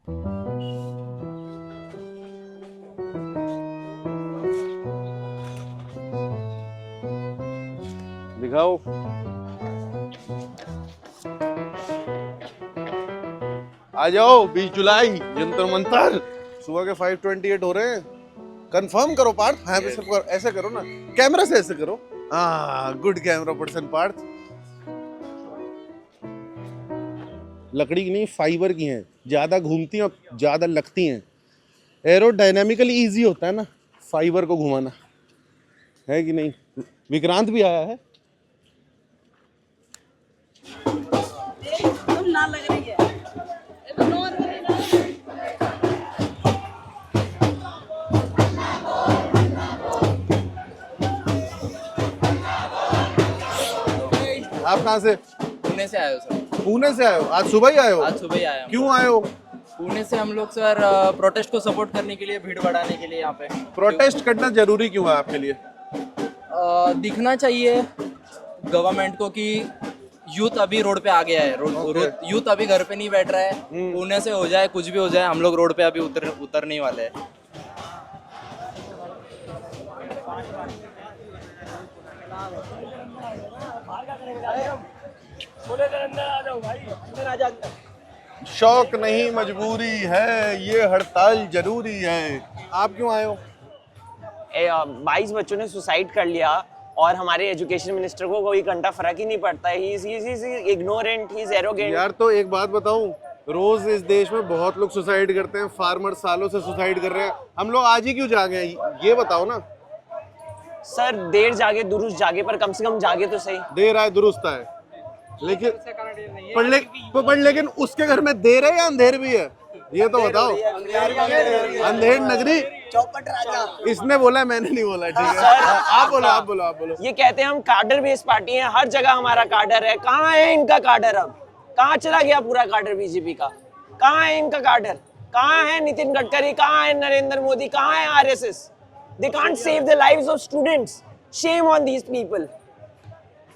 दिखाओ। आ जाओ, 20 जुलाई जंतर मंतर, सुबह के 5:28 हो रहे हैं। कंफर्म करो पार्थ। हाँ ऐसे करो ना, कैमरा से ऐसे करो। हाँ, गुड कैमरा पर्सन पार्थ। लकड़ी की नहीं, फाइबर की हैं, ज्यादा घूमती हैं और ज्यादा लगती हैं। एरोडायनेमिकली इजी होता है ना फाइबर को घुमाना, है कि नहीं? विक्रांत भी आया है। ना लग रही है। आप कहाँ से? पुणे से आए हो सर? पुणे से आए हो? आज सुबह ही आए हो? आज सुबह ही आए हम। क्यों आए हो? पुणे से हम लोग सर प्रोटेस्ट को सपोर्ट करने के लिए, भीड़ बढ़ाने के लिए यहाँ पे। प्रोटेस्ट करना जरूरी क्यों है आपके लिए? दिखना चाहिए गवर्नमेंट को कि यूथ अभी रोड पे आ गया है। यूथ अभी घर पे नहीं बैठ रहा है। पुणे से हो जाए कुछ भी हो जाए, हम लोग रोड पे अभी उतरने वाले हैं। शौक नहीं मजबूरी है, ये हड़ताल जरूरी है। आप क्यों आए हो? 22 बच्चों ने सुसाइड कर लिया और हमारे एजुकेशन मिनिस्टर को कोई घंटा फर्क ही नहीं पड़ता है। He is ignorant, he is arrogant. यार तो एक बात बताऊं, रोज इस देश में बहुत लोग सुसाइड करते हैं। फार्मर सालों से सुसाइड कर रहे हैं, हम लोग आज ही क्यों जागे? ये बताओ ना। सर देर जागे दुरुस्त जागे, पर कम से कम जागे तो सही। देर आए दुरुस्त आए, लेकिन उसके घर में देर है या अंधेर भी है? ये तो बताओ। अंधेर नगरी चौपट राजा। इसने बोला, मैंने नहीं बोला। ठीक है, आप बोलो। ये कहते हैं हम कार्डर बेस्ड पार्टी हैं, हर जगह हमारा कार्डर है। कहाँ है इनका कार्डर? अब कहाँ चला गया पूरा कार्डर बीजेपी का? कहाँ है इनका कार्डर? कहाँ है नितिन गडकरी? कहाँ है नरेंद्र मोदी? कहाँ है RSS? They can't save the lives of students. Shame on these people.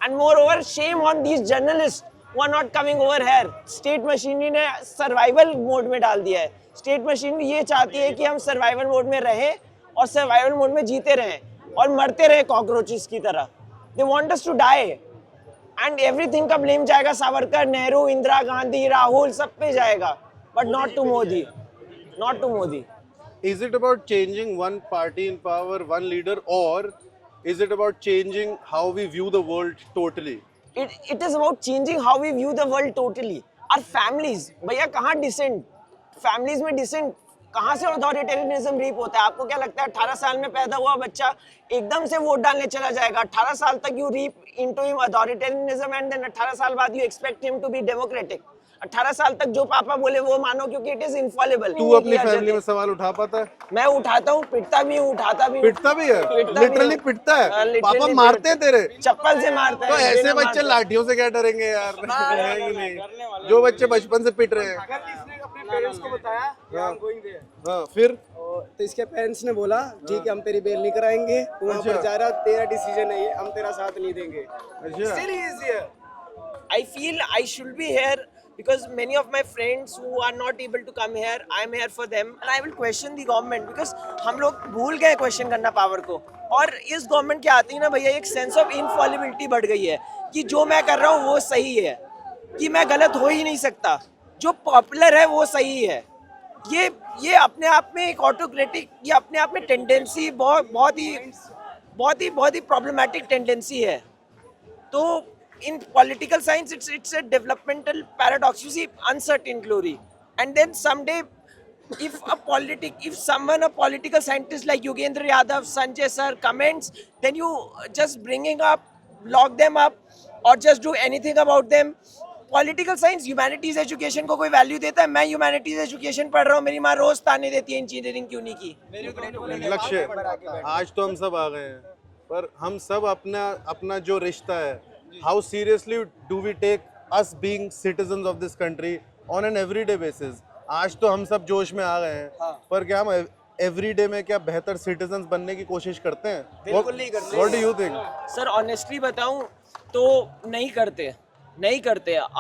And moreover, shame on these journalists who are not coming over here. State machinery ने survival mode में डाल दिया है। State machinery ये चाहती है कि हम survival mode में रहें और survival mode में जीते रहें और मरते रहें cockroaches की तरह। They want us to die. And everything का blame जाएगा सावरकर, नेहरू, इंदिरा गांधी, राहुल, सब पे जाएगा। But not to Modi. Not to Modi. Is it about changing one party in power, one leader, or is it about changing how we view the world totally? It is about changing how we view the world totally. Our families, भैया कहाँ dissent? Families में dissent कहाँ से authoritarianism reap होता है? आपको क्या लगता है 18 साल में पैदा हुआ बच्चा एकदम से वोट डालने चला जाएगा? 18 साल तक you reap into him authoritarianism and then 18 साल बाद you expect him to be democratic. 18 साल तक जो पापा बोले वो मानो, क्योंकि इट इज इनफॉलेबल। तू अपनी फैमिली में सवाल उठा पाता है? मैं उठाता हूँ, पिटता भी हूँ, उठाता भी हूँ। पिटता भी है? लिटरली पिटता है? पापा मारते हैं तेरे? चप्पल से मारते हैं। तो ऐसे बच्चे लाठियों से क्या डरेंगे यार? है कि नहीं? जो बच्चे बचपन से पिट रहे हैं। अपने पेरेंट्स को बताया हाँ, फिर तो इसके पेरेंट्स ने बोला ठीक है हम तेरी बेल नहीं कराएंगे, तू वहाँ पर जा रहा, तेरा डिसीजन है ये, हम तेरा साथ नहीं देंगे। Still he is here. I feel I should be here because many of my friends who are not able to come here, I am here for them and I will question the government because हम लोग भूल गए question करना power को। और इस government के आते ही ना भैया एक सेंस ऑफ इनफॉलिबिलिटी बढ़ गई है कि जो मैं कर रहा हूँ वो सही है, कि मैं गलत हो ही नहीं सकता, जो पॉपुलर है वो सही है। ये अपने आप में एक ऑटोक्रेटिक, ये अपने आप में टेंडेंसी बहुत ही प्रॉब्लमेटिक टेंडेंसी है। तो in political science it's a developmental paradox. You see uncertain glory, and then someday if a political scientist like Yogendra Yadav, Sanjay sir comments, then you just bringing up, lock them up or just do anything about them. Political science humanities education को कोई value देता है? मैं humanities education पढ़ रहा हूँ, मेरी माँ रोज ताने देती है इंजीनियरिंग क्यों नहीं की। लक्ष्य आज तो हम सब आ गए हैं, पर हम सब अपना जो रिश्ता है, how seriously do we take us being citizens of this country on an everyday basis? आज तो हम सब जोश में आ गए हैं, पर क्या हम एवरीडे में क्या बेहतर सिटीजंस बनने की कोशिश करते हैं? बिल्कुल नहीं करते। What do you think? Sir honestly बताऊं तो नहीं करते।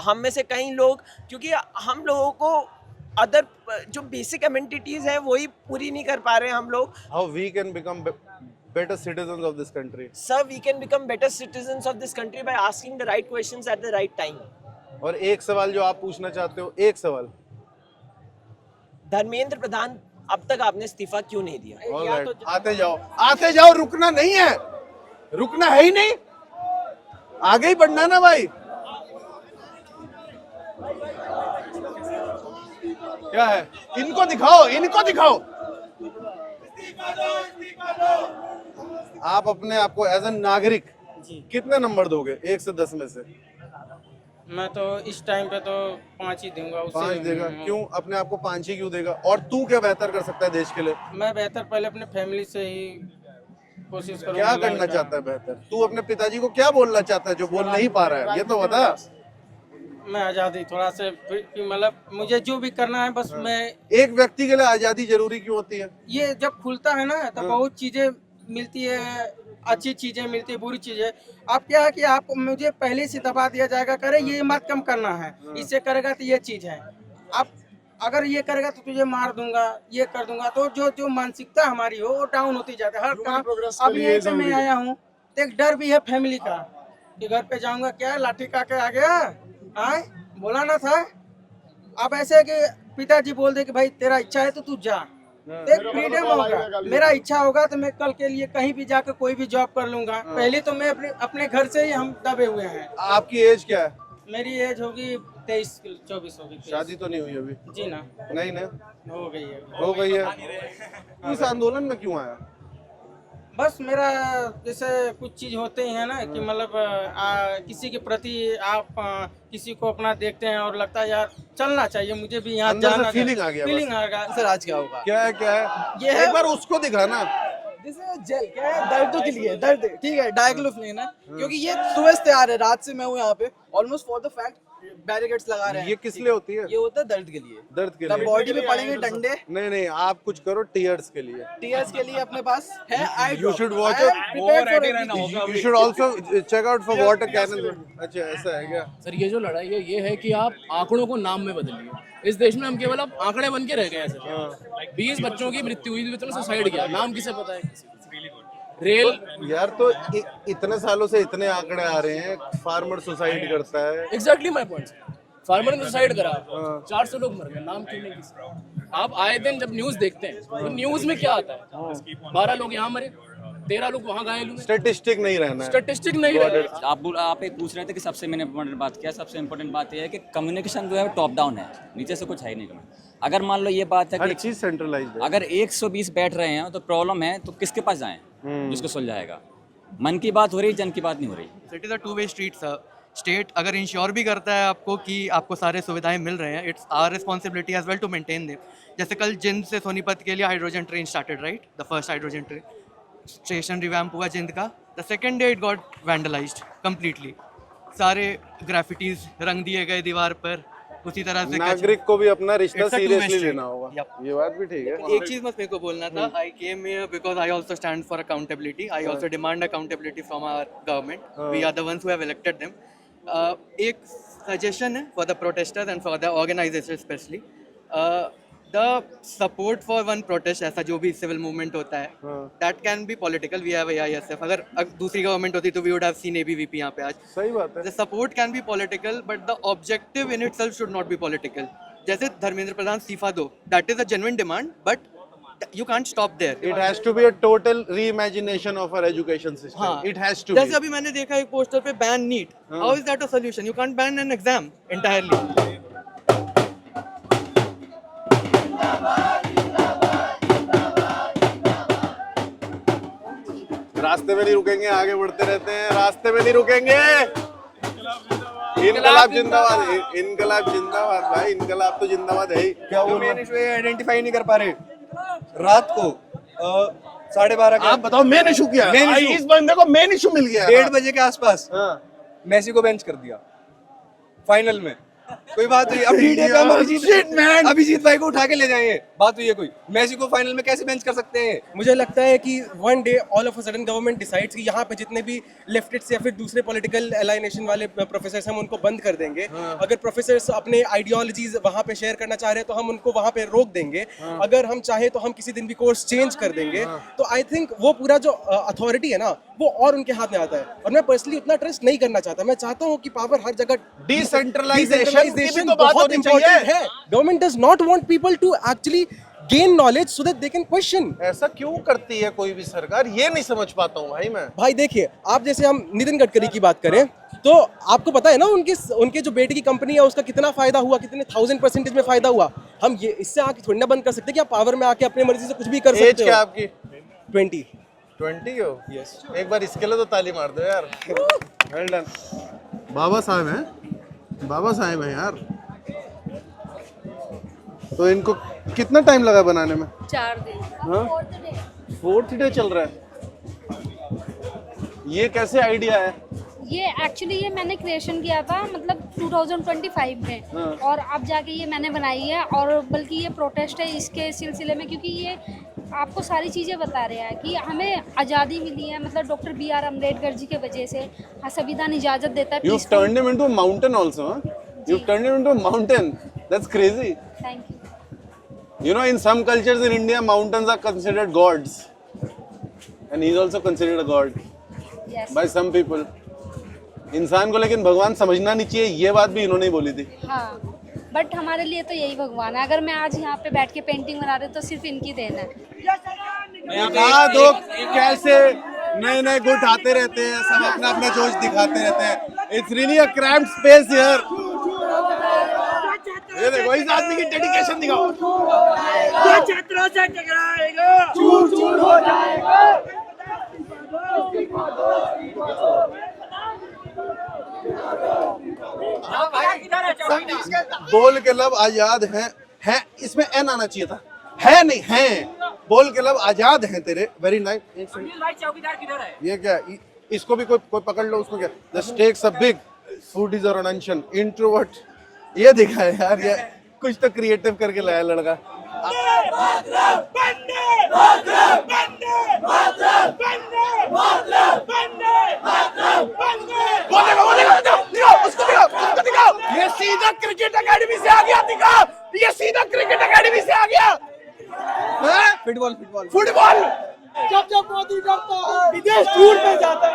हम में से कई लोग, क्योंकि हम लोगों को अदर जो बेसिक अमेनिटीज है वही पूरी नहीं कर पा रहे हैं हम लोग. How we can become better citizens of this country? Sir, we can become better citizens of this country by asking the right questions at the right time. और एक सवाल जो आप पूछना चाहते हो, एक सवाल. धर्मेंद्र प्रधान, अब तक आपने इस्तीफा क्यों नहीं दिया? All right. आते जाओ, रुकना नहीं है, रुकना है ही नहीं, आगे ही बढ़ना ना भाई. क्या है? इनको दिखाओ, इनको दिखाओ. आप अपने आप को एज ए नागरिक कितने नंबर दोगे 1 से 10 में से? मैं तो इस टाइम पे तो 5 ही दूंगा. 5 देगा. क्यों अपने आप को 5 ही क्यों देगा? और तू क्या बेहतर कर सकता है देश के लिए? मैं बेहतर पहले अपने फैमिली से ही कोशिश करूंगा. क्या करना चाहता है बेहतर? तू अपने पिताजी को क्या बोलना चाहता है जो बोल नहीं पा रहा है? ये तो बता. मैं आज़ादी थोड़ा से मतलब मुझे जो भी करना है बस मैं. एक व्यक्ति के लिए आजादी जरूरी क्यों होती है? ये जब खुलता है ना तो बहुत चीजें मिलती है, अच्छी चीजें मिलती है, बुरी चीजें. आप क्या है कि आप मुझे पहले से दबा दिया जाएगा, करे ये मत कम करना है, इससे करेगा तो ये चीज है. आप अगर ये करेगा तो तुझे मार दूंगा, ये कर दूंगा, तो जो जो मानसिकता हमारी हो वो डाउन होती जाती है हर काम. अब यहीं पे मैं आया हूँ तो एक डर भी है फैमिली का कि घर पे जाऊंगा क्या लाठी का के आ गया. आए बोला ना था. अब ऐसे कि पिताजी बोल दे कि भाई तेरा इच्छा है तो तू जा, तो एक फ्रीडम होगा. मेरा इच्छा होगा तो मैं कल के लिए कहीं भी जाकर कोई भी जॉब कर लूंगा. पहले तो मैं अपने घर से ही हम दबे हुए हैं. आपकी एज क्या है? मेरी एज होगी 23-24 होगी. 23. शादी तो नहीं हुई अभी? जी ना, नहीं ना, हो गई है. हो गई है. इस आंदोलन में क्यों आया? बस मेरा जैसे कुछ चीज होते हैं ना कि मतलब किसी के प्रति आप किसी को अपना देखते हैं और लगता है यार चलना चाहिए, मुझे भी यहाँ अंदर से जाना. फीलिंग आ गया. फीलिंग आ गया. सर आज क्या होगा? क्या है, क्या है? ये है- एक बार उसको दिखाना. जेल क्या है? दर्द के लिए दर्द, ठीक है. डायग्लोफ नहीं ना, क्योंकि ये सुबह से तैयार है, रात से मैं हूँ यहाँ पे almost for the fact. Barricades लगा रहे हैं. ये किस लिए होती है? ये होता है दर्द के लिए. दर्द के तब लिए. बॉडी में पड़ेंगे डंडे. नहीं नहीं, आप कुछ करो टीयर्स के लिए. टीयर्स के लिए अपने पास है आई You should watch You should also check out for water cannon. अच्छा ऐसा है क्या? सर ये जो लड़ाई है ये है कि आप आंकड़ों को नाम में बदलिए. इस देश में हम केवल अब आंकड़े बन के रह गए हैं. सर 20 बच्चों की मृत्यु हुई, तो सुसाइड किया, नाम किसे पता है? रेल यार तो इतने सालों से इतने आंकड़े आ रहे हैं, फार्मर सुसाइड करता है. Exactly my point. फार्मर ने सुसाइड करा, 400 लोग मर गए, नाम क्यों नहीं किसी? आप आए दिन जब न्यूज देखते हैं तो न्यूज में क्या आता है? 12 लोग यहाँ मरे, 13 लोग वहाँ घायल हुए. स्टैटिस्टिक नहीं रहना है. स्टैटिस्टिक नहीं रहे. आप एक पूछ रहे थे कि सबसे मैंने इम्पोर्टेंट बात किया. सबसे इम्पोर्टेंट बात यह है कि कम्युनिकेशन जो है टॉप डाउन है, नीचे से कुछ है ही नहीं. अगर मान लो ये बात है हर कि चीज सेंट्रलाइज्ड है. अगर 120 बैठ रहे हैं तो प्रॉब्लम है, तो किसके पास जाएं जिसको सुलझाएगा? मन की बात हो रही, जन की बात नहीं हो रही. It is a two way street sir. State अगर इंश्योर भी करता है आपको कि आपको सारे सुविधाएं मिल रहे हैं, it's our responsibility as well to maintain them. जैसे कल जिंद से सोनीपत के लिए hydrogen train started, right? The first hydrogen train station revamp हुआ जिंद का. The second day it got vandalised completely. सारे ग्राफिटीज रंग दिए गए दीवार पर. उसी तरह से नागरिक को भी अपना रिश्ता It's a two-way seriously street. लेना होगा. Yep. ये बात भी ठीक है. एक चीज बस मेरे को बोलना था. I came here because I also stand for accountability. I also demand accountability from our government. We are the ones who have elected them. एक सजेशन है for the protesters and for the organisation specially. The support for one protest, ऐसा जो भी civil movement होता है, that can be political. We have AISF. अगर दूसरी government होती तो we would have seen ABVP यहाँ पे आज. सही बात है. The support can be political, but the objective in itself should not be political. जैसे धर्मेंद्र प्रधान इस्तीफा दो, that is a genuine demand, but you can't stop there. It has to be a total reimagination of our education system. हाँ. It has to जैसे be. अभी मैंने देखा एक poster पे ban NEET. How is that a solution? You can't ban an exam entirely. रास्ते में नहीं रुकेंगे, आगे बढ़ते रहते हैं. रास्ते में नहीं रुकेंगे. इनकलाब जिंदाबाद. इनकलाब जिंदाबाद भाई. इनकलाब तो जिंदाबाद है ही. क्या बोल रहे हैं? आइडेंटिफाई नहीं कर पा रहे. रात को 12:30 आप बताओ. मेन इशू क्या है? Main issue. इस बंदे को मेन इशू मिल गया. 1:30 बजे के आसपास हाँ. मेसी को बेंच कर दिया फाइनल में. कोई बात नहीं, अब डी-डे पे हम अभिजीत भाई को उठा के ले जाएंगे, बात हुई है कोई। मेसी को फाइनल में कैसे बेंच कर सकते हैं? मुझे लगता है कि one day all of a sudden government decides कि यहाँ पे जितने भी लेफ्टिस्ट या फिर दूसरे पॉलिटिकल अलाइनेशन वाले प्रोफेसर्स हम उनको बंद कर देंगे। अगर प्रोफेसर्स अपने आइडियोलॉजीज वहाँ पे शेयर करना चाह रहे हैं तो हम उनको वहाँ पे रोक देंगे। अगर हम चाहे तो हम किसी दिन भी कोर्स चेंज कर देंगे। तो आई थिंक वो पूरा जो अथॉरिटी है ना वो और उनके हाथ में आता है, और मैं पर्सनली उतना ट्रस्ट नहीं करना चाहता। मैं चाहता हूँ कि पावर हर जगह डिसेंट्रलाइजेशन बहुत इंपॉर्टेंट है। Government does not want people to actually gain knowledge so that they can question. ऐसा क्यों करती है कोई भी सरकार, ये नहीं समझ पाता हूँ भाई मैं। भाई देखिए, आप जैसे हम नितिन गडकरी की बात करें तो आपको पता है ना उनके जो बेटे की कंपनी है उसका कितना फायदा हुआ, कितने 1000% में फायदा हुआ। हम ये इससे आके थोड़ी ना बंद कर सकते कि आप पावर में आके अपनी मर्जी से कुछ भी कर सकते हो। एज क्या आपकी? 20 हो? यस। एक बार इसके लिए तो ताली मार दो यार। Well done. बाबा साहब हैं यार। तो इनको कितना टाइम लगा बनाने में? 4 दिन। हाँ? 4th डे चल रहा है। ये कैसे आइडिया है? ये एक्चुअली ये मैंने क्रिएशन किया था मतलब 2025 में। और अब जाके ये मैंने बनाई है, और बल्कि ये प्रोटेस्ट है इसके सिलसिले में, क्योंकि ये आपको सारी चीज़ें बता रहे हैं कि हमें आज़ादी मिली है मतलब डॉक्टर BR अम्बेडकर जी के वजह से। संविधान इजाज़त देता है। You've turned him into a mountain also, huh? You've turned him into a mountain. That's crazy. Thank you. You know, in some cultures in India, mountains are considered gods, and he's also considered a god Yes. by some people. इंसान को लेकिन भगवान समझना नहीं चाहिए, ये बात भी इन्होंने ही बोली थी। हाँ, बट हमारे लिए तो यही भगवान है। अगर मैं आज यहाँ पे बैठ के पेंटिंग बना रही हूँ तो सिर्फ इनकी देन है। दो कैसे नए नए गुट आते रहते हैं, सब अपना अपना जोश दिखाते रहते हैं। It's really a cramped space here. ये देखो इस आदमी की डेडिकेशन दिखाओ। छात्रों से टकराएगा, चूर-चूर हो जाएगा। बोल के लब आजाद है इसमें एन आना चाहिए था, है नहीं है। बोल के लब आजाद हैं तेरे। Very nice. चौकीदार किधर है? ये क्या, इसको भी कोई पकड़ लो। उसको क्या, the stakes are big, food is a tension, introvert. ये दिखा है यार, ये कुछ तो क्रिएटिव करके लाया लड़का। ये सीधा क्रिकेट एकेडमी से आ गया, दिखा। ये सीधा क्रिकेट एकेडमी से आ गया। फुटबॉल जब मोदी डरता है विदेश टूर पे जाता है।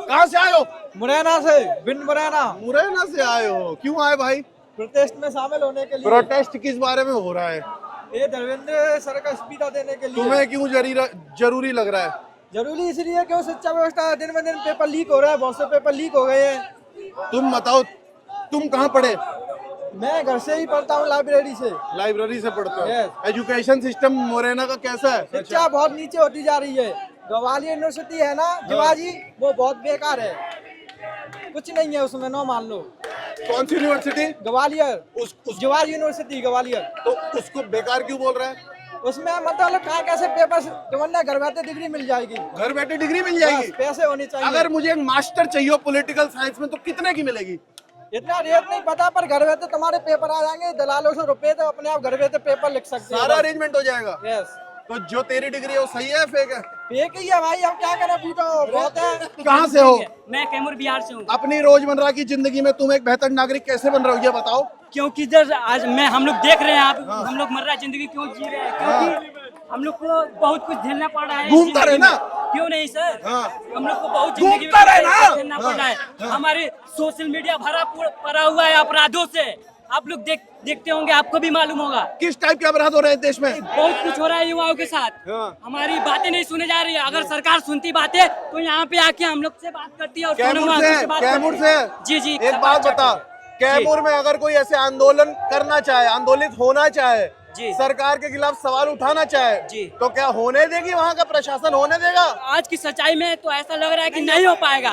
कहाँ से आए हो? मुरैना से, बिन मुरैना से आए हो? क्यों आए भाई? प्रोटेस्ट में शामिल होने के लिए। प्रोटेस्ट किस बारे में हो रहा है? ये धर्मेंद्र सर का इस्तीफा देने के लिए। तुम्हें क्यों जरूरी लग रहा है? जरूरी इसलिए कि शिक्षा व्यवस्था दिन ब दिन पेपर लीक हो रहा है, बहुत से पेपर लीक हो गए हैं। तुम बताओ, तुम कहाँ पढ़े? मैं घर से ही पढ़ता हूँ, लाइब्रेरी से। लाइब्रेरी से पढ़ते हो? एजुकेशन सिस्टम मुरैना का कैसा है? शिक्षा बहुत नीचे होती जा रही है। ग्वालियर यूनिवर्सिटी है ना जिवाजी, वो बहुत बेकार है, कुछ नहीं है उसमें, नो मान लो। कौन सी यूनिवर्सिटी? ग्वालियर, जवाहर यूनिवर्सिटी ग्वालियर। तो उसको बेकार क्यों बोल रहा है? उसमें मतलब कहाँ कैसे पेपर वरना घर बैठे डिग्री मिल जाएगी। घर बैठे डिग्री मिल जाएगी? पैसे होने चाहिए। अगर मुझे एक मास्टर चाहिए पॉलिटिकल साइंस में तो कितने की मिलेगी? इतना रेट नहीं पता, पर घर बैठे तुम्हारे पेपर आ जाएंगे। दलालों से रुपए तो अपने आप घर बैठे पेपर लिख सकते सारा अरेंजमेंट हो जाएगा। यस। तो जो तेरी डिग्री है वो सही है फेक है? फेक ही है भाई, हम क्या करें, पूछो बहुत है। कहाँ से हो? मैं कैमूर बिहार से हूँ। अपनी रोजमर्रा की जिंदगी में तुम एक बेहतर नागरिक कैसे बन रहे हो ये बताओ। क्योंकि जब आज हम लोग देख रहे हैं आप हम लोग मर्रा जिंदगी क्यों जी रहे हैं, क्योंकि हम लोग को बहुत कुछ झेलना पड़ रहा है। घूमता रहे ना? क्यों नहीं सर, हम लोग को बहुत घूमता जिंदगी रहे ना? में झेलना पड़ रहा है। हमारे सोशल मीडिया भरा पड़ा हुआ है अपराधों से। आप लोग देखते होंगे, आपको भी मालूम होगा किस टाइप के अपराध हो रहे हैं देश में। बहुत कुछ हो रहा है युवाओं के साथ। हमारी बातें नहीं सुने जा रही है। अगर सरकार सुनती बातें तो यहाँ पे आके हम लोग से बात करती है। और कैमूर से जी जी एक बात बता, कैमूर में अगर कोई ऐसे आंदोलन करना चाहे, आंदोलित होना चाहे, सरकार के खिलाफ सवाल उठाना चाहे जी, तो क्या होने देगी? वहाँ का प्रशासन होने देगा? आज की सच्चाई में तो ऐसा लग रहा है कि नहीं हो पाएगा,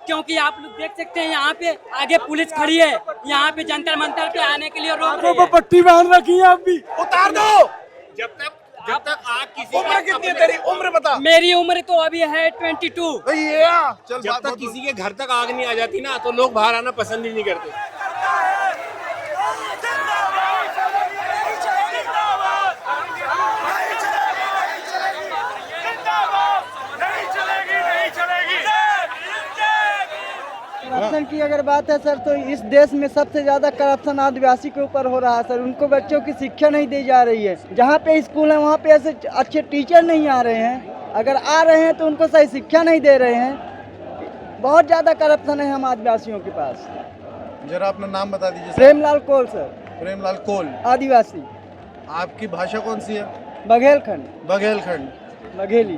क्योंकि आप लोग देख सकते हैं यहाँ पे आगे पुलिस खड़ी है। यहाँ पे जंतर मंतर पे आने के लिए रोक रही है। पट्टी बांध रखी है, आप भी उतार दो। जब तक जब तक आग किसी उम्र कितनी है तेरी? उम्र बता। मेरी उम्र तो अभी है 22। चल जब तक किसी के घर तक आग नहीं आ जाती ना तो लोग बाहर आना पसंद ही नहीं करते। करप्शन की अगर बात है सर, तो इस देश में सबसे ज़्यादा करप्शन आदिवासी के ऊपर हो रहा है सर। उनको बच्चों की शिक्षा नहीं दी जा रही है। जहाँ पे स्कूल है वहाँ पे ऐसे अच्छे टीचर नहीं आ रहे हैं। अगर आ रहे हैं तो उनको सही शिक्षा नहीं दे रहे हैं। बहुत ज़्यादा करप्शन है हम आदिवासियों के पास। जरा अपना नाम बता दीजिए। Premlal Cole sir. प्रेमलाल कोल, आदिवासी। आपकी भाषा कौन सी है? बघेलखंड। बघेलखंड, बघेली।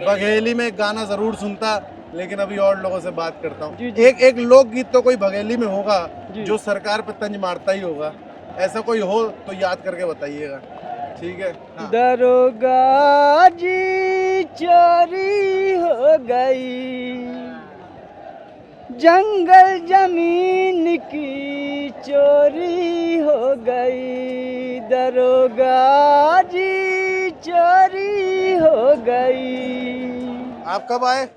बघेली में एक गाना जरूर सुनता, लेकिन अभी और लोगों से बात करता हूँ। एक लोकगीत तो कोई बघेली में होगा जो सरकार पे तंज मारता ही होगा। ऐसा कोई हो तो याद करके बताइएगा, ठीक है? हाँ। दरोगा जी चोरी हो गई, जंगल जमीन की चोरी हो गई। दरोगा जी चोरी हो गई। आप कब आए?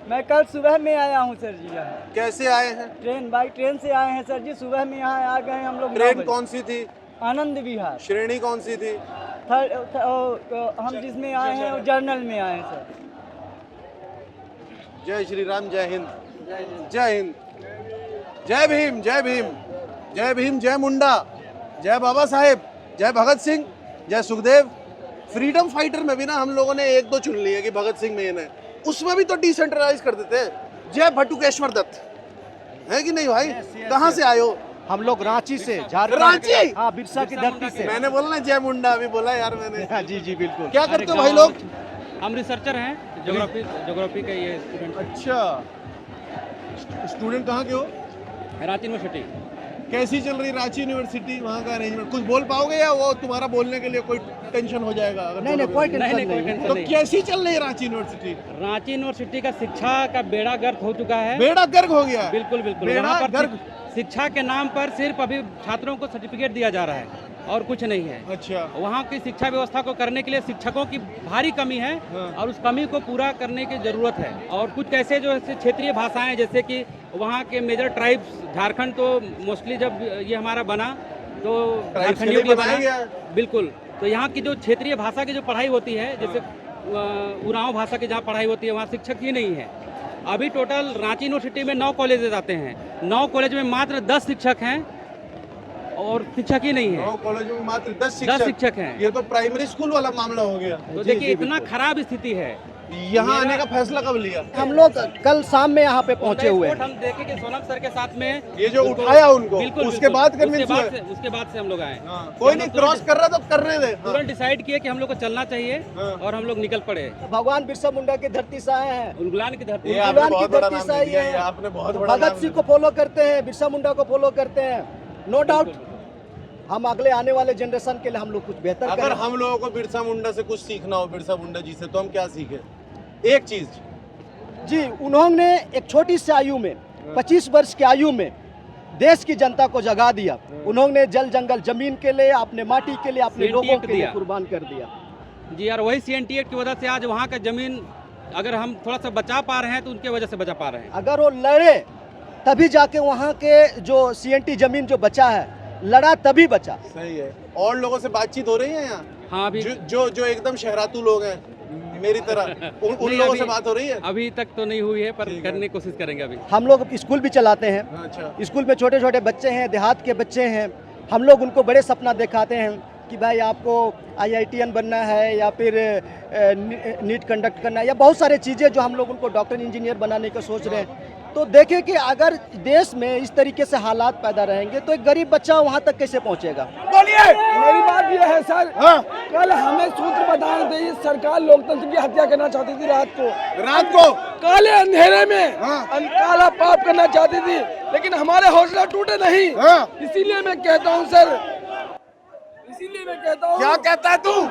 मैं कल सुबह में आया हूँ सर जी। यहाँ कैसे आए हैं? ट्रेन, बाई ट्रेन से आए हैं सर जी। सुबह में यहाँ आ गए हम लोग। ट्रेन कौन सी थी? आनंद विहार। श्रेणी कौन सी थी? हम जिसमें आए हैं वो जर्नल में आए हैं सर। जय श्री राम, जय हिंद, जय हिंद, जय भीम, जय भीम, जय भीम, जय मुंडा, जय बाबा साहेब, जय भगत सिंह, जय सुखदेव। फ्रीडम फाइटर में भी ना हम लोगों ने एक दो चुन लिए कि भगत सिंह मेन है, उसमें भी तो डिसेंट्रलाइज कर देते। जय भटुकेश्वर दत्त, है कि नहीं भाई? कहाँ से आए हो? हम लोग रांची से, झारखंड। रांची? हाँ, बिरसा की धरती से। मैंने बोला ना जय मुंडा, अभी बोला यार मैंने। जी जी बिल्कुल। क्या करते हो भाई लोग? हम रिसर्चर हैं, ज्योग्राफी का ये स्टूडेंट। अच्छा, स्टूडेंट कहाँ के हो? रांची यूनिवर्सिटी। कैसी चल रही रांची यूनिवर्सिटी, वहाँ का अरेंजमेंट? कुछ बोल पाओगे या वो तुम्हारा बोलने के लिए कोई टेंशन हो जाएगा? अगर नहीं नहीं, कोई टेंशन नहीं। तो कैसी चल रही है रांची यूनिवर्सिटी? रांची यूनिवर्सिटी का शिक्षा का बेड़ा गर्क हो चुका है। बेड़ा गर्क हो गया? बिल्कुल बिल्कुल। बेड़ा गर्क। शिक्षा के नाम पर सिर्फ अभी छात्रों को सर्टिफिकेट दिया जा रहा है और कुछ नहीं है। अच्छा। वहाँ की शिक्षा व्यवस्था को करने के लिए शिक्षकों की भारी कमी है। हाँ। और उस कमी को पूरा करने की जरूरत है। और कुछ कैसे जो क्षेत्रीय भाषाएं, जैसे कि वहाँ के मेजर ट्राइब्स, झारखंड तो मोस्टली जब ये हमारा बना तो झारखंडियों के लिए बना। बिल्कुल। तो यहाँ की जो क्षेत्रीय भाषा की जो पढ़ाई होती है, जैसे उरांव भाषा की जहाँ पढ़ाई होती है, वहाँ शिक्षक ही नहीं है। अभी टोटल रांची यूनिवर्सिटी में 9 कॉलेजेस आते हैं। 9 कॉलेज में मात्र 10 शिक्षक हैं और शिक्षक ही नहीं है। 9 कॉलेज में मात्र 10 शिक्षक हैं। ये तो प्राइमरी स्कूल वाला मामला हो गया। तो देखिए इतना खराब स्थिति है। यहाँ आने का फैसला कब लिया? हम लोग कल शाम में यहाँ पे पहुँचे हुए। हम देखे कि सोनम सर के साथ में ये जो उठाया उनको, बिल्कुल, उसके बाद उसके बाद से हम लोग आए। कोई नहीं क्रॉस कर रहा तो करने दे। तुरंत डिसाइड किए कि हम लोग को चलना चाहिए और हम लोग निकल पड़े। भगवान बिरसा मुंडा की धरती से आए हैं। उलगुलान की धरती। आपने बहुत बड़ा भगत सिंह को फॉलो करते हैं, बिरसा मुंडा को फॉलो करते हैं। नो डाउट हम अगले आने वाले जनरेशन के लिए हम लोग कुछ बेहतर अगर हम लोगों को बिरसा मुंडा से कुछ सीखना हो, बिरसा मुंडा जी से, तो हम क्या सीखे? एक चीज जी, उन्होंने एक छोटी सी आयु में, 25 वर्ष की आयु में देश की जनता को जगा दिया। उन्होंने जल जंगल जमीन के लिए, अपने माटी के लिए, अपने लोगों के लिए कुर्बान कर दिया। जी यार, वही CNT एक्ट की वजह से आज वहाँ का जमीन अगर हम थोड़ा सा बचा पा रहे हैं तो उनके वजह से बचा पा रहे हैं। अगर वो लड़े तभी जाके वहाँ के जो CNT जमीन जो बचा है, लड़ा तभी बचा। सही है। और लोगों से बातचीत हो रही है यहाँ? हाँ, अभी जो एकदम शहरातू लोग हैं मेरी तरह, उन लोगों से बात हो रही है? अभी तक तो नहीं हुई है, पर करने की कोशिश करेंगे। अभी हम लोग स्कूल भी चलाते हैं। अच्छा। स्कूल में छोटे छोटे बच्चे हैं, देहात के बच्चे हैं। हम लोग उनको बड़े सपना दिखाते हैं कि भाई आपको IITN बनना है या फिर नीट कंडक्ट करना है, या बहुत सारे चीज़ें जो हम लोग उनको डॉक्टर इंजीनियर बनाने का सोच रहे हैं। तो देखें कि अगर देश में इस तरीके से हालात पैदा रहेंगे तो एक गरीब बच्चा वहाँ तक कैसे पहुँचेगा? बोलिए। मेरी बात यह है सर, कल हमें सूत्र बताने थे, सरकार लोकतंत्र की हत्या करना चाहती थी रात को काले अंधेरे में काला पाप करना चाहती थी, लेकिन हमारे हौसला टूटे नहीं। इसीलिए मैं कहता हूँ सर, क्या कहता है तू?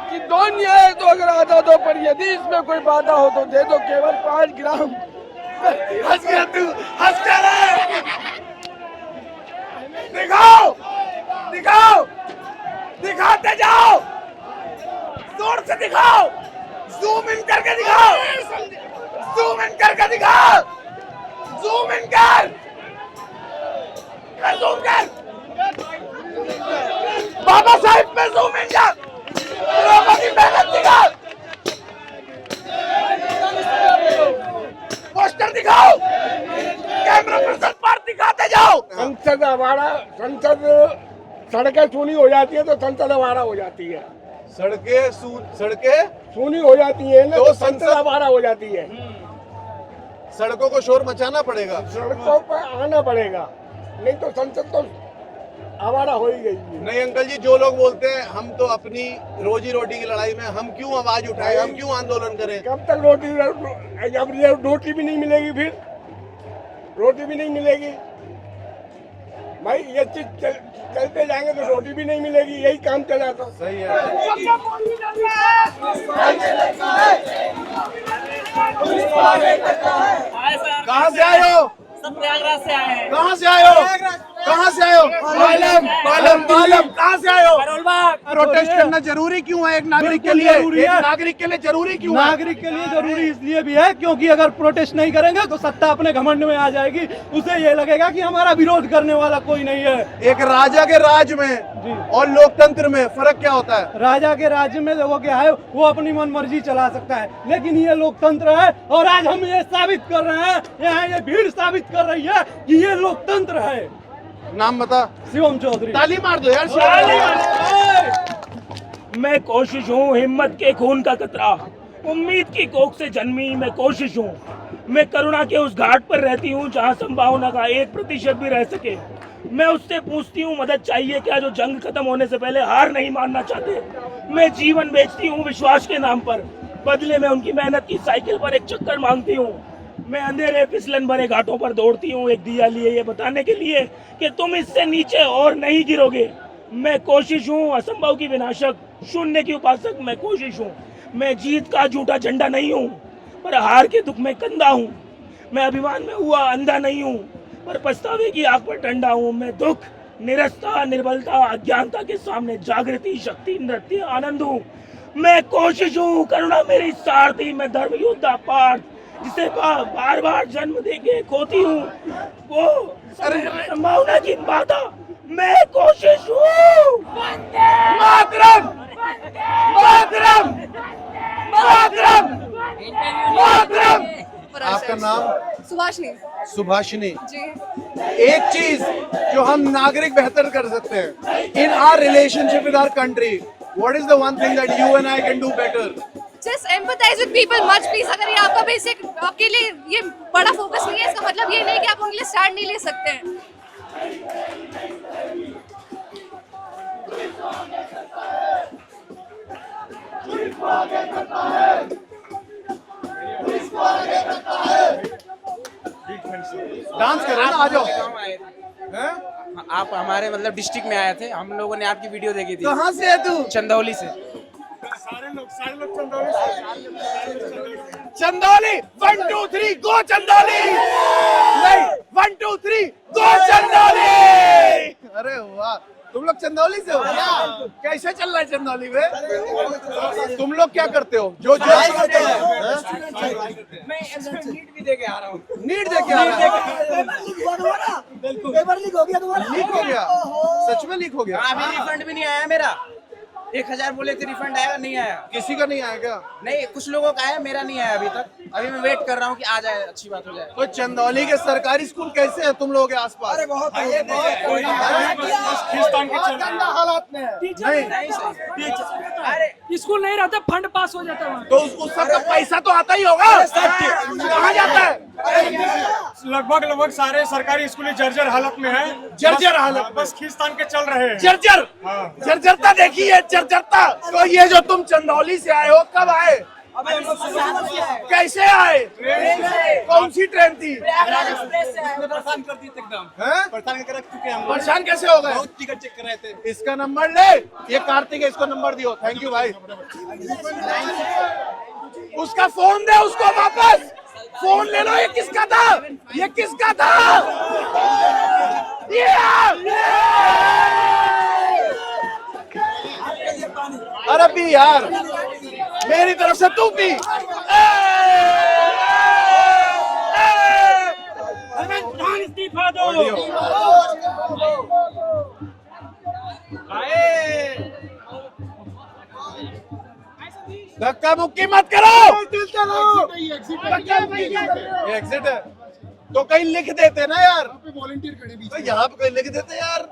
कि दो न्याय तो अगर आता तो, पर यदि इसमें कोई बाधा हो तो दे दो केवल 5 ग्राम। हंस गया तू, हंस कर दिखाओ, दिखाओ, दिखाते जाओ। दिखाओ, जूम इन करके दिखाओ, जूम इन करके दिखाओ, जूम इन कर, जूम कर, बाबा साहिब पे जूम इन कर, लोगों की मेहनत दिखा, पोस्टर दिखाओ, कैमरा पर्सन पर दिखाते जाओ। संसद हमारा, संसद सड़कें सूनी हो जाती है तो संसद हमारा हो जाती है, सड़कें सूनी हो जाती है ना तो संसद संसद हमारा हो जाती है। सड़कों को शोर मचाना पड़ेगा। सड़कों पर आना पड़ेगा, नहीं तो संसद तो हमारा हो ही गई है। नहीं अंकल जी, जो लोग बोलते हैं हम तो अपनी रोजी रोटी की लड़ाई में, हम क्यों आवाज उठाएं, हम क्यों आंदोलन करें? कब तक रोटी भी नहीं मिलेगी, फिर रोटी भी नहीं मिलेगी भाई, ये चीज चलते जाएंगे तो रोटी भी नहीं मिलेगी, यही काम चला था। सही है। कहाँ से आए हो? सब प्रयागराज से आए हैं। कहाँ से आए हो? कहाँ से आए हो? मालम कहाँ से आए हो? प्रोटेस्ट करना जरूरी क्यों है एक नागरिक के लिए? एक नागरिक के लिए जरूरी क्यों है? नागरिक के लिए जरूरी इसलिए भी है क्योंकि अगर प्रोटेस्ट नहीं करेंगे तो सत्ता अपने घमंड में आ जाएगी, उसे ये लगेगा कि हमारा विरोध करने वाला कोई नहीं है। एक राजा के राज में और लोकतंत्र में फर्क क्या होता है? राजा के राज्य में लोगों क्या है, वो अपनी मन मर्जी चला सकता है, लेकिन ये लोकतंत्र है और आज हम ये साबित कर रहे हैं, यहाँ ये भीड़ साबित कर रही है कि ये लोकतंत्र है। नाम बता। शिवम चौधरी। ताली मार दो यार। मैं कोशिश हूँ, हिम्मत के खून का कतरा, उम्मीद की कोख से जन्मी मैं कोशिश हूँ। मैं करुणा के उस घाट पर रहती हूँ जहाँ संभावना का 1% भी रह सके। मैं उससे पूछती हूँ मदद चाहिए क्या, जो जंग खत्म होने से पहले हार नहीं मानना चाहते। मैं जीवन बेचती हूँ विश्वास के नाम पर, बदले में उनकी मेहनत की साइकिल पर एक चक्कर मांगती हूँ। मैं अंधेरे फिसलन भरे घाटों पर दौड़ती हूँ एक दिया लिए ये बताने के लिए कि तुम इससे नीचे और नहीं गिरोगे। मैं कोशिश हूँ असंभव की विनाशक, शून्य की उपासक। मैं कोशिश हूँ, मैं जीत का झूठा झंडा नहीं हूँ पर हार के दुख में कंधा हूँ। मैं अभिमान में हुआ अंधा नहीं हूँ पर पछतावे की आग पर ठंडा हूँ। मैं दुख, निरस्ता, निर्बलता, अज्ञानता के सामने जागृति, शक्ति, नृत्य, आनंद हूँ। मैं कोशिश हूँ, करुणा मेरी सारथी। मैं धर्म योद्धा पार्थ, जिसे बार बार जन्म देके खोती हूँ, वो संभावना की बाधा। मैं कोशिश हूँ। मातरम, मातरम, मातरम, मातरम। आपका नाम? सुभाषिनी। सुभाषिनी जी। एक चीज जो हम नागरिक बेहतर कर सकते हैं in our relationship with our country, what is the one thing that you and I can do better? Just empathize with people much please। अगर ये आपका बेसिक, आपके लिए ये बड़ा फोकस नहीं है, इसका मतलब ये नहीं कि आप उनके लिए स्टैंड नहीं ले सकते हैं। डांस कर रहे हैं ना, आ जाओ। आप हमारे मतलब डिस्ट्रिक्ट में आए थे, हम लोगों ने आपकी वीडियो देखी थी। कहाँ से है तू? चंदौली से। सारे लोग चंदौली। 1 2 3 गो चंदौली। नहीं, 1 2 3 गो चंदौली। अरे वाह, तुम लोग चंदौली से हो? कैसे चल रहा है चंदौली में? तुम लोग क्या करते हो? जो मैं नीट भी दे के आ रहा हूँ। नीट दे के आ रहा है? पेपर लीक हो गया तुम्हारा? लीक हो गया? सच में लीक हो गया? अभी रिफंड भी नहीं आया मेरा। 1000 बोले थे रिफंड आएगा, नहीं आया। किसी का नहीं आया क्या? नहीं, कुछ लोगों का आया, मेरा नहीं आया अभी तक। अभी मैं वेट कर रहा हूँ कि आ जाए, अच्छी बात हो जाए। तो चंदौली के सरकारी स्कूल कैसे हैं तुम लोगों के आसपास? अरे बहुत हालात में नहीं सही। स्कूल नहीं रहता, फंड पास हो जाता है। तो उस सबका पैसा तो आता ही होगा, कहाँ जाता है? लगभग सारे सरकारी स्कूल जर्जर हालत में है। जर्जर हालत, बस खींचतान के चल रहे हैं। जर्जर, जर्जरता देखी है, जर्जरता। तो ये जो तुम चंदौली से आए हो, कब आए? कैसे आए? कौन सी ट्रेन थी? परेशान कर दिए एकदम, परेशान कर चुके हम। परेशान कैसे हो गए? बहुत टिकट चेक कर रहे थे। इसका नंबर ले, ये कार्तिक है, इसको नंबर दियो। थैंक यू भाई। उसका फोन दे, उसको वापस फोन ले लो। ये किसका था? ये किसका था? अरे भी यार, मेरी तरफ से तू भी। इस्तीफा दो। धक्का मुक्की मत करो। ये एग्जिट है। तो कहीं लिख देते ना यार, तो यहाँ पे कहीं लिख देते यार।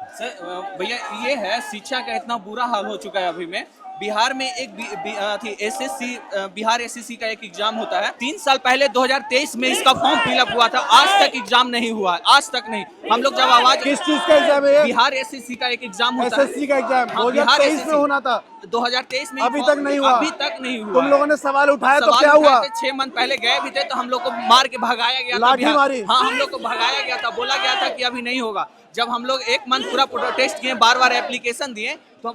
भैया ये है, शिक्षा का इतना बुरा हाल हो चुका है अभी में। बिहार में एक एसएससी बिहार एसएससी का एक एग्जाम होता है। 3 साल पहले 2023 में इसका फॉर्म फिलअप हुआ था, आज तक एग्जाम नहीं हुआ है, आज तक नहीं। हम लोग जब आवाज, किस चीज का एग्जाम है? बिहार एसएससी का एक एग्जाम होता है। एसएससी का एग्जाम 2023 में होना था, 2023 में अभी तक नहीं हुआ। अभी तक नहीं हुआ। तुम लोगों ने सवाल उठाया तो क्या हुआ? 6 मंथ पहले गए भी थे तो हम लोग को मार के भगाया गया था। लाठी मारी? हाँ, हम लोग को भगाया गया था, बोला गया था कि अभी नहीं होगा। जब हम लोग 1 मंथ पूरा प्रोटेस्ट किए, बार एप्लीकेशन दिए, तो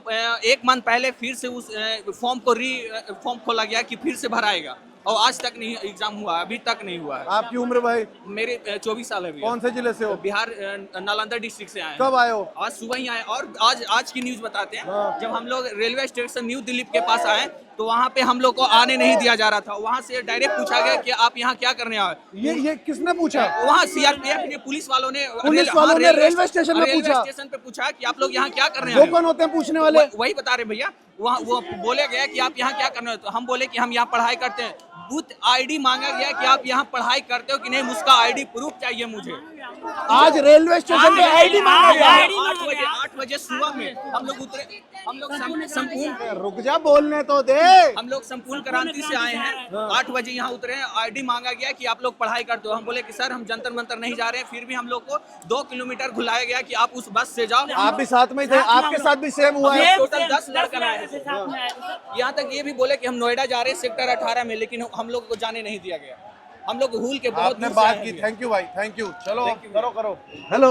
1 मंथ पहले फिर से उस फॉर्म खोला गया कि फिर से भराएगा, और आज तक नहीं एग्जाम हुआ, अभी तक नहीं हुआ है। आपकी उम्र भाई? मेरे 24 साल है भैया। कौन से जिले से हो? बिहार नालंदा डिस्ट्रिक्ट से आए। कब आए हो? आज सुबह ही आए। और आज की न्यूज बताते हैं। जब हम लोग रेलवे स्टेशन न्यू दिल्ली के पास आए तो वहाँ पे हम लोग को आने नहीं दिया जा रहा था। वहाँ से डायरेक्ट पूछा गया कि आप यहाँ क्या करने आए। ये किसने पूछा? वहाँ सीआरपीएफ के पुलिस वालों ने रेलवे स्टेशन में पूछा? स्टेशन पे पूछा कि आप लोग यहाँ क्या करने आए। वो कौन होते हैं पूछने वाले? वही बता रहे भैया। वहाँ वो बोले गया कि आप यहाँ क्या करने आए, तो हम बोले कि हम यहाँ पढ़ाई करते हैं। बूथ आईडी मांगा गया कि आप यहाँ पढ़ाई करते हो कि नहीं, उसका आईडी प्रूफ चाहिए मुझे। आज रेलवे स्टेशन पे आईडी मांगा गया। 8 बजे सुबह में हम लोग उतरे। हम लोग संपूर्ण, रुक जा बोलने तो दे। हम लोग संपूर्ण क्रांति से आए हैं। 8 बजे यहाँ उतरे हैं। आईडी मांगा गया कि आप लोग पढ़ाई करते हो। हम बोले कि सर हम जंतर मंतर नहीं जा रहे हैं। फिर भी हम लोग को 2 किलोमीटर घुलाया गया कि आप उस बस से जाओ। आप भी साथ में थे? आपके साथ भी सेम हुआ है? टोटल 10 लड़का आए थे। यहाँ तक ये भी बोले कि हम नोएडा जा रहे हैं सेक्टर 18 में, लेकिन हम लोग को जाने नहीं दिया गया। हम लोग भूल के बहुत आपने बात की। थैंक यू भाई, थैंक यू। चलो करो। हेलो,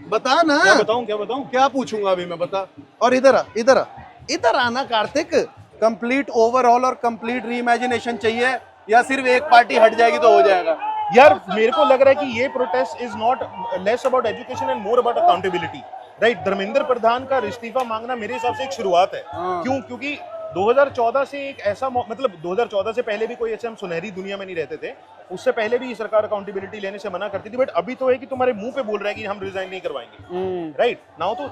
बता ना। क्या बताऊं? क्या पूछूंगा अभी मैं, बता। और इधर आना कार्तिक। कंप्लीट ओवरऑल और कंप्लीट रीइमेजिनेशन चाहिए, या सिर्फ एक पार्टी हट जाएगी तो हो जाएगा? यार मेरे को लग रहा है कि ये protest is not less about education and more about accountability, right. Dharmendra Pradhan का इस्तीफा मांगना मेरे हिसाब से एक शुरुआत है। क्यों? क्योंकि 2014 से एक ऐसा मतलब 2014 से पहले भी कोई ऐसे हम सुनहरी दुनिया में नहीं रहते थे। उससे पहले भी सरकार अकाउंटेबिलिटी लेने से मना करती थी, बट अभी तो है कि तुम्हारे मुंह पे बोल रहा है कि हम रिजाइन नहीं करवाएंगे, राइट नाउ। तो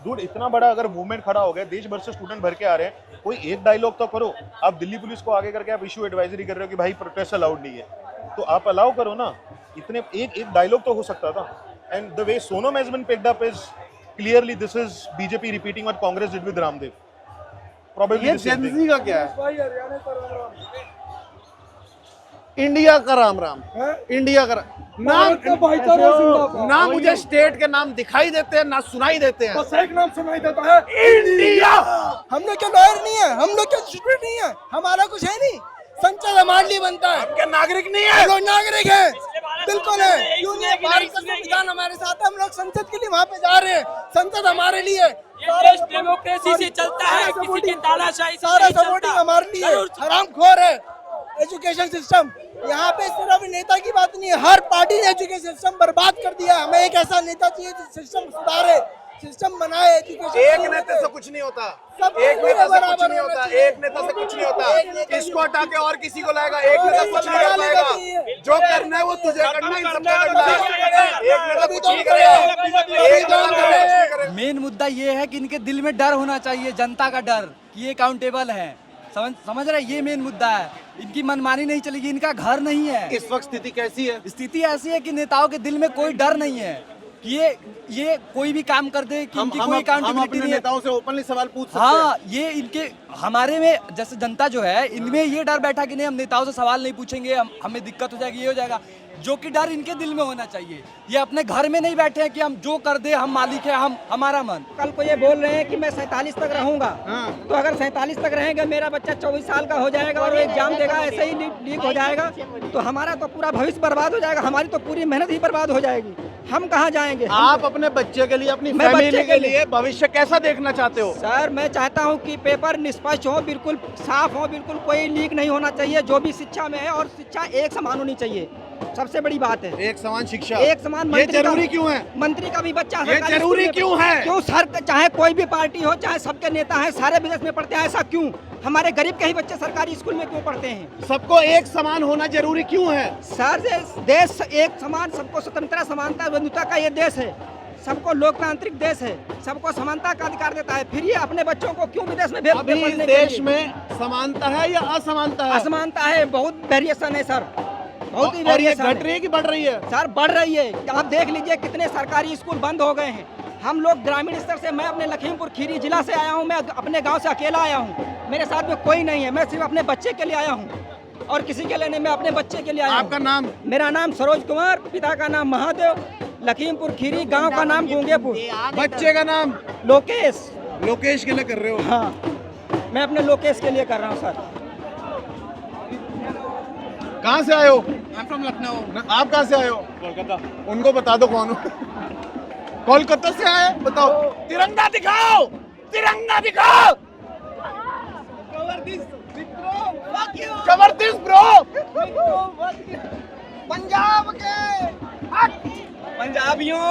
डूड इतना बड़ा अगर मूवमेंट खड़ा हो गया, देश भर से स्टूडेंट भर के आ रहे हैं, कोई एक डायलॉग तो करो। आप दिल्ली पुलिस को आगे करके आप इशू एडवाइजरी कर रहे हो कि भाई प्रोटेस्ट अलाउड नहीं है, तो आप अलाउ करो ना। इतने एक डायलॉग तो हो सकता था। And the way Sonam has been picked up is clearly this is BJP repeating what Congress did with Ramdev. ये जेनजी का क्या है? इंडिया का राम राम, इंडिया का नाम। ना मुझे स्टेट के नाम दिखाई देते हैं ना सुनाई देते हैं। बस एक नाम सुनाई देता है, इंडिया। हम लोग क्या लॉयर नहीं है, हम लोग क्या स्टूडेंट नहीं है, हमारा कुछ है नहीं। संसद हमारे लिए बनता है। हम क्या नागरिक नहीं है? हम लोग नागरिक है, बिल्कुल है। क्यों नहीं? भारत का संविधान हमारे साथ है। हम लोग संसद के लिए वहाँ पे जा रहे हैं। संसद हमारे लिए डेमोक्रेसी से चलता है, किसी की तानाशाही से सारा नहीं चलता। सपोर्टिंग हमारे लिए हरामखोर है एजुकेशन सिस्टम। यहाँ पे सिर्फ नेता की बात नहीं है, हर पार्टी ने एजुकेशन सिस्टम बर्बाद कर दिया। हमें एक ऐसा नेता चाहिए जो सिस्टम सुधारे, सिस्टम बनाए। एजुकेशन एक नेता से कुछ नहीं होता, एक नेता से कुछ नहीं होता, एक नेता से कुछ नहीं होता। इसको हटा के और किसी को लाएगा, एक नेता कुछ नहीं कर पाएगा। जो करना है वो तुझे करना है, इन सबका करना है। एक नेता कुछ नहीं करेगा। मेन मुद्दा ये है कि इनके दिल में डर होना चाहिए, जनता का डर कि ये अकाउंटेबल है। समझ रहे, ये मेन मुद्दा है। इनकी मनमानी नहीं चलेगी, इनका घर नहीं है। इस वक्त स्थिति कैसी है? स्थिति ऐसी है कि नेताओं के दिल में कोई डर नहीं है कि ये कोई भी काम कर दे, कि इनकी कोई अकाउंटेबिलिटी नहीं है। नेताओं से ओपनली सवाल पूछ सकते हाँ, ये इनके हमारे में जैसे जनता जो है, इनमें ये डर बैठा कि नहीं हम नेताओं से सवाल नहीं पूछेंगे, हमें दिक्कत हो जाएगी, ये हो जाएगा। जो कि डर इनके दिल में होना चाहिए। ये अपने घर में नहीं बैठे हैं कि हम जो कर दे हम मालिक है, हम हमारा मन। कल को ये बोल रहे हैं कि मैं 47 तक रहूंगा, तो अगर 47 तक रहेंगे, मेरा बच्चा 24 साल का हो जाएगा और वो एग्जाम देगा, ऐसे ही लीक हो जाएगा, तो हमारा तो पूरा भविष्य बर्बाद हो जाएगा। हमारी तो पूरी मेहनत ही बर्बाद हो जाएगी। हम कहाँ जाएंगे? आप अपने बच्चे के लिए, अपनी फैमिली के लिए भविष्य कैसा देखना चाहते हो? सर, मैं चाहता हूँ कि पेपर निष्पक्ष हो, बिल्कुल साफ हो, बिल्कुल कोई लीक नहीं होना चाहिए, जो भी शिक्षा में है, और शिक्षा एक समान होनी चाहिए। सबसे बड़ी बात है। एक समान शिक्षा, एक समान ये जरूरी क्यों है? मंत्री का भी बच्चा ये जरूरी क्यों है? क्यों सर, चाहे कोई भी पार्टी हो, चाहे सबके नेता हैं, सारे विदेश में पढ़ते हैं, ऐसा क्यों? हमारे गरीब के ही बच्चे सरकारी स्कूल में क्यों पढ़ते हैं? सबको एक समान होना जरूरी क्यों है? सर, देश एक समान, सबको स्वतंत्रता, समानता, बंधुता का ये देश है, सबको लोकतांत्रिक देश है, सबको समानता का अधिकार देता है। फिर ये अपने बच्चों को क्यों विदेश में भेजते हैं? इस देश में समानता है या असमानता है? असमानता है, बहुत वेरिएशन है सर, बहुत ही और ये वेरिएशन घट रही है कि बढ़ रही है? सर बढ़ रही है। आप देख लीजिए कितने सरकारी स्कूल बंद हो गए हैं। हम लोग ग्रामीण स्तर से, मैं अपने लखीमपुर खीरी जिला से आया हूँ, मैं अपने गांव से अकेला आया हूँ, मेरे साथ में कोई नहीं है, मैं सिर्फ अपने बच्चे के लिए आया हूँ और किसी के लिए नहीं, मैं अपने बच्चे के लिए आया हूँ। आपका नाम? मेरा नाम सरोज कुमार, पिता का नाम महादेव, लखीमपुर खीरी, गांव का नाम गूंगेपुर। बच्चे का नाम? लोकेश। लोकेश के लिए कर रहे हो? हाँ, मैं अपने लोकेश के लिए कर रहा हूँ सर। कहाँ से आए हो? I'm from Lucknow. आप कहाँ से आए हो? कोलकाता। उनको बता दो कौन हो। कोलकाता से आए, बताओ। तिरंगा दिखाओ, तिरंगा दिखाओ। Cover this bro. पंजाब के पंजाबियों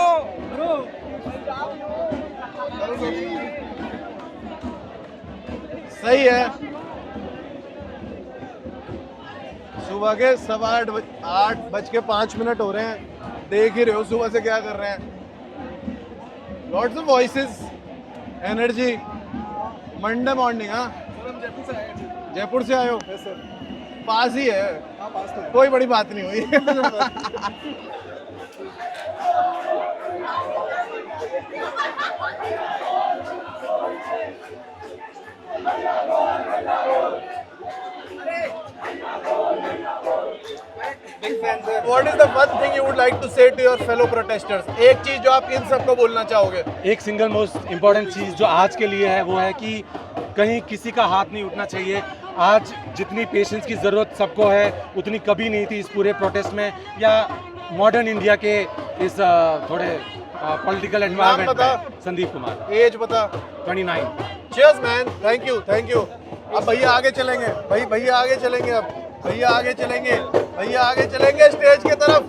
सही है। सुबह के 8:05 हो रहे हैं, देख ही रहे हो सुबह से क्या कर रहे हैं। Lots of voices, energy, Monday morning. हाँ, जयपुर से आए हो? पास ही है, कोई बड़ी बात नहीं हुई। What is the one thing you would like to say to your fellow protesters? एक चीज जो आप इन सबको बोलना चाहोगे? एक सिंगल मोस्ट इम्पोर्टेंट चीज़ जो आज के लिए है वो है कि कहीं किसी का हाथ नहीं उठना चाहिए। आज जितनी पेशेंस की ज़रूरत सबको है उतनी कभी नहीं थी इस पूरे प्रोटेस्ट में या मॉडर्न इंडिया के इस थोड़े पॉलिटिकल एनवायरनमेंट में। संदीप कुमार। एज बता? 29। Cheers man, thank you, thank you। अब भैया आगे चलेंगे, भैया आगे चलेंगे, अब भैया आगे चलेंगे, भैया आगे चलेंगे स्टेज की तरफ।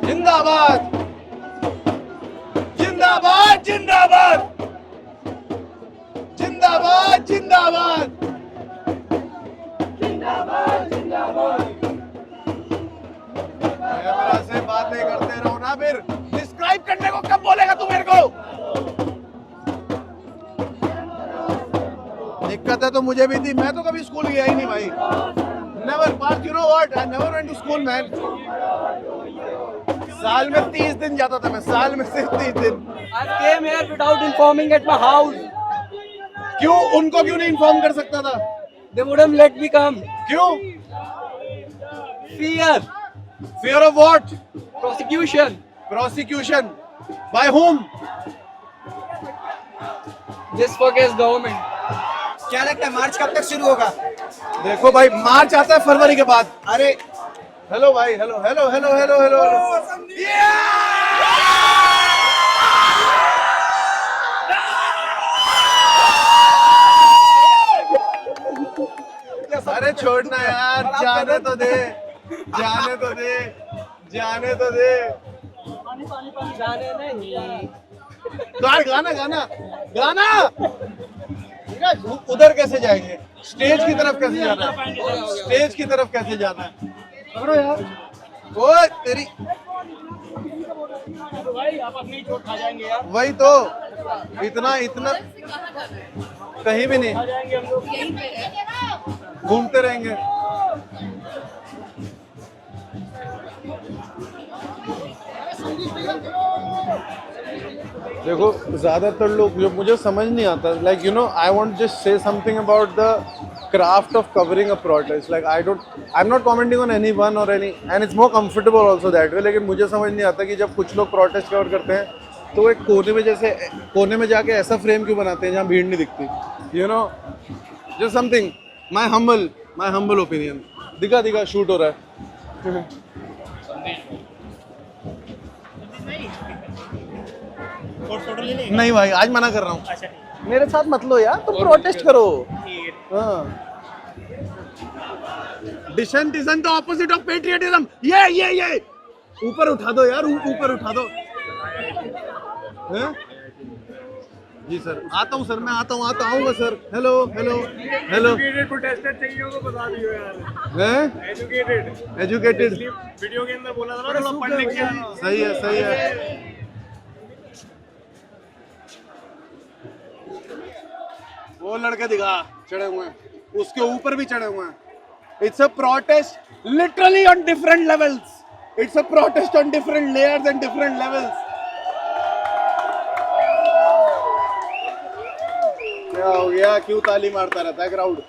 जिंदाबाद, जिंदाबाद, जिंदाबाद, जिंदाबाद, जिंदाबाद, जिंदाबाद, जिंदाबाद। कैमरा से बातें करते रहो ना, फिर डिस्क्राइब करने को कब बोलेगा तू मेरे को? दिक्कत है तो मुझे भी थी, मैं तो कभी स्कूल गया ही नहीं भाई। Never pass, you know what, I never went to school man. साल में 30 दिन जाता था मैं, साल में सिर्फ 30 दिन। I came here without informing at my house. क्यों? उनको क्यों नहीं इन्फॉर्म कर सकता था? They wouldn't let me come. क्यों? Fear. Fear of what? Prosecution. Prosecution by whom? This fuckers government. क्या लगता है मार्च कब तक शुरू होगा? देखो भाई, मार्च आता है फरवरी के बाद। अरे हेलो भाई, hello hello hello hello hello. अरे छोड़ना यार, जाने तो दे, जाने तो दे, जाने तो दे। गाना गाना गाना। उधर कैसे जाएंगे? स्टेज की तरफ कैसे जाना है? स्टेज की तरफ कैसे जाना है? पकड़ो यार। ओए तेरी, भाई आप अपनी चोट खा जाएंगे यार। वही तो, इतना इतना कहीं भी नहीं, घूमते रहेंगे। देखो ज्यादातर लोग, जो मुझे समझ नहीं आता, like you know, I want just say something about the craft of covering a protest. Like I'm not commenting on anyone or any, and it's more comfortable also that way. लेकिन मुझे समझ नहीं आता कि जब कुछ लोग प्रोटेस्ट कवर करते हैं तो एक कोने में, जैसे कोने में जाके ऐसा फ्रेम क्यों बनाते हैं जहाँ भीड़ नहीं दिखती? You know, just something, my humble opinion. दिखा शूट हो रहा है। नहीं भाई आज मना कर रहा हूँ। मेरे साथ मत लो यार, तुम प्रोटेस्ट करो। हाँ dissent is the opposite of patriotism. ये ऊपर उठा दो यार, ऊपर उठा दो। हैं? जी सर, आता हूँ सर, मैं आता हूँ, आऊँगा sir. Hello hello hello. Protester चाहिए को बता दियो यार। हैं? एजुकेटेड वीडियो के अंदर बोला था ना, थोड़ा पढ़ लिख के। सही है सही है। वो लड़के दिखा चढ़े हुए हैं, उसके ऊपर भी चढ़े हुए हैं। It's a protest literally on different levels. It's a protest on different layers and different levels. क्या हो गया, क्यों ताली मारता रहता है क्राउड?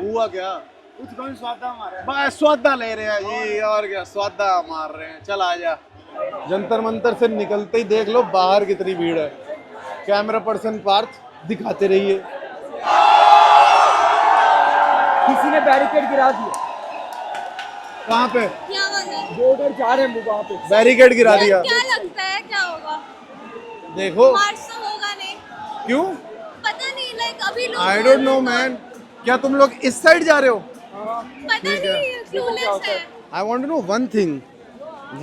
हुआ क्या? कुछ कौन स्वादा मारा? बस स्वादा ले रहे हैं जी, और क्या स्वादा मार रहे हैं। चल आजा। जंतर मंतर से निकलते ही देख लो बाहर कितनी भीड़ है। कैमरा पर्सन पार्थ दिखाते रहिए। किसी ने बैरिकेड गिरा दिया। कहाँ पे? जो उधर जा रहे हैं वहाँ पे बैरिकेड गिरा दिया। क्या लगता है क्या होगा? देखो मार्च तो होगा नहीं। क्यों? पता नहीं, लाइक अभी लोग आई डोंट नो मैन। क्या तुम लोग इस साइड जा रहे हो? पता नहीं, क्लूलेस है। I want to know one thing,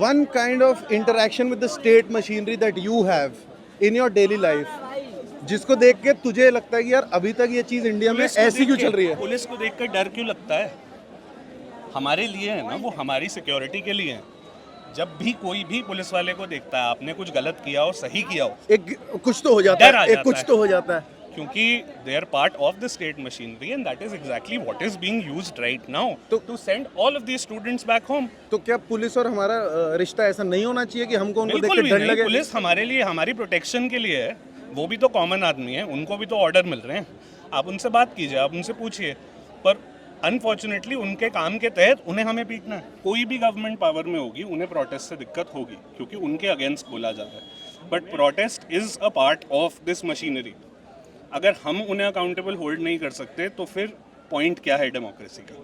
one kind of interaction with the state machinery that you have in your daily life, जिसको देख के तुझे लगता है कि यार अभी तक ये चीज इंडिया में ऐसी क्यों चल रही है? पुलिस को देख कर डर क्यों लगता है? हमारे लिए है ना, वो हमारी सिक्योरिटी के लिए है। जब भी कोई भी पुलिस वाले को देखता है, आपने कुछ गलत किया हो, सही किया हो, एक कुछ तो हो जाता है, एक कुछ तो हो जाता है, क्योंकि they are part of the state machinery and that is exactly what is being used right now to send all of these students back home. तो क्या पुलिस और हमारा रिश्ता ऐसा नहीं होना चाहिए कि हमको उनको देख बिल्कुल के भी डर नहीं। लगे? पुलिस हमारे लिए, हमारी प्रोटेक्शन के लिए है। वो भी तो कॉमन आदमी है, उनको भी तो ऑर्डर मिल रहे हैं। आप उनसे बात कीजिए, आप उनसे पूछिए, पर अनफॉर्चुनेटली उनके काम के तहत उन्हें हमें पीटना है। कोई भी गवर्नमेंट पावर में होगी, उन्हें प्रोटेस्ट से दिक्कत होगी क्योंकि उनके अगेंस्ट बोला जा रहा है। But protest is a part of this machinery. अगर हम उन्हें अकाउंटेबल होल्ड नहीं कर सकते तो फिर पॉइंट क्या है डेमोक्रेसी का?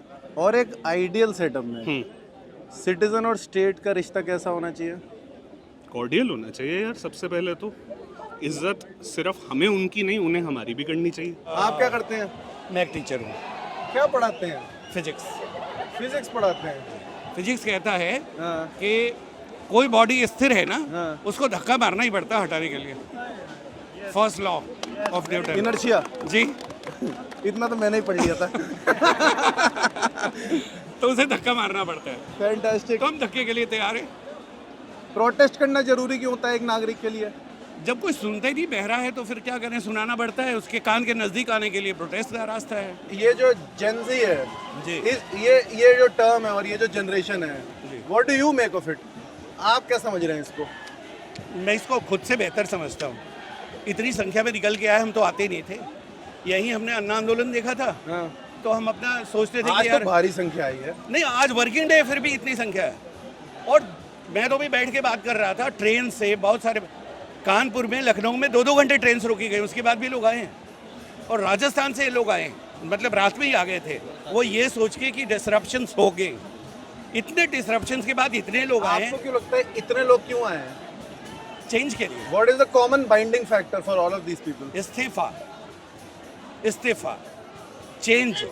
और एक आइडियल सेटअप में सिटीजन और स्टेट का रिश्ता कैसा होना चाहिए? कॉर्डियल होना चाहिए यार। सबसे पहले तो इज्जत सिर्फ हमें उनकी नहीं, उन्हें हमारी भी करनी चाहिए। आप क्या करते हैं? मैं एक टीचर हूँ। क्या पढ़ाते हैं? फिजिक्स। फिजिक्स पढ़ाते हैं। फिजिक्स कहता है कि कोई बॉडी स्थिर है ना, उसको धक्का मारना ही पड़ता है हटाने के लिए। First law of Newton, inertia. जी इतना तो मैंने ही पढ़ लिया था। तो उसे धक्का मारना पड़ता है। फैंटास्टिक। तो हम धक्के के लिए तैयार हैं। प्रोटेस्ट करना जरूरी क्यों होता है एक नागरिक के लिए? जब कोई सुनता ही नहीं, बहरा है, तो फिर क्या करें, सुनाना पड़ता है। उसके कान के नजदीक आने के लिए प्रोटेस्ट का रास्ता है। ये जो जेनजी है जी, ये जो टर्म है और ये जो जनरेशन है, what do you make of it? आप क्या समझ रहे हैं इसको? मैं इसको खुद से बेहतर समझता हूँ। इतनी संख्या में निकल के आए, हम तो आते ही नहीं थे। यहीं हमने अन्ना आंदोलन देखा था, तो हम अपना सोचते थे आज कि यार तो भारी संख्या आई है। नहीं, आज वर्किंग डे फिर भी इतनी संख्या है। और मैं तो भी बैठ के बात कर रहा था, ट्रेन से बहुत सारे, कानपुर में, लखनऊ में 2-2 घंटे ट्रेन से रोकी गई, उसके बाद भी लोग आए हैं। और राजस्थान से लोग आए, मतलब रात में ही आ गए थे, वो ये सोच के कि डिसरप्शंस हो गए। इतने डिसरप्शंस के बाद इतने लोग आए। आपको क्यों लगता है इतने लोग क्यों आए हैं? चेंज के लिए। What is the common binding factor for all of these people? इस्तीफा, इस्तीफा, चेंज।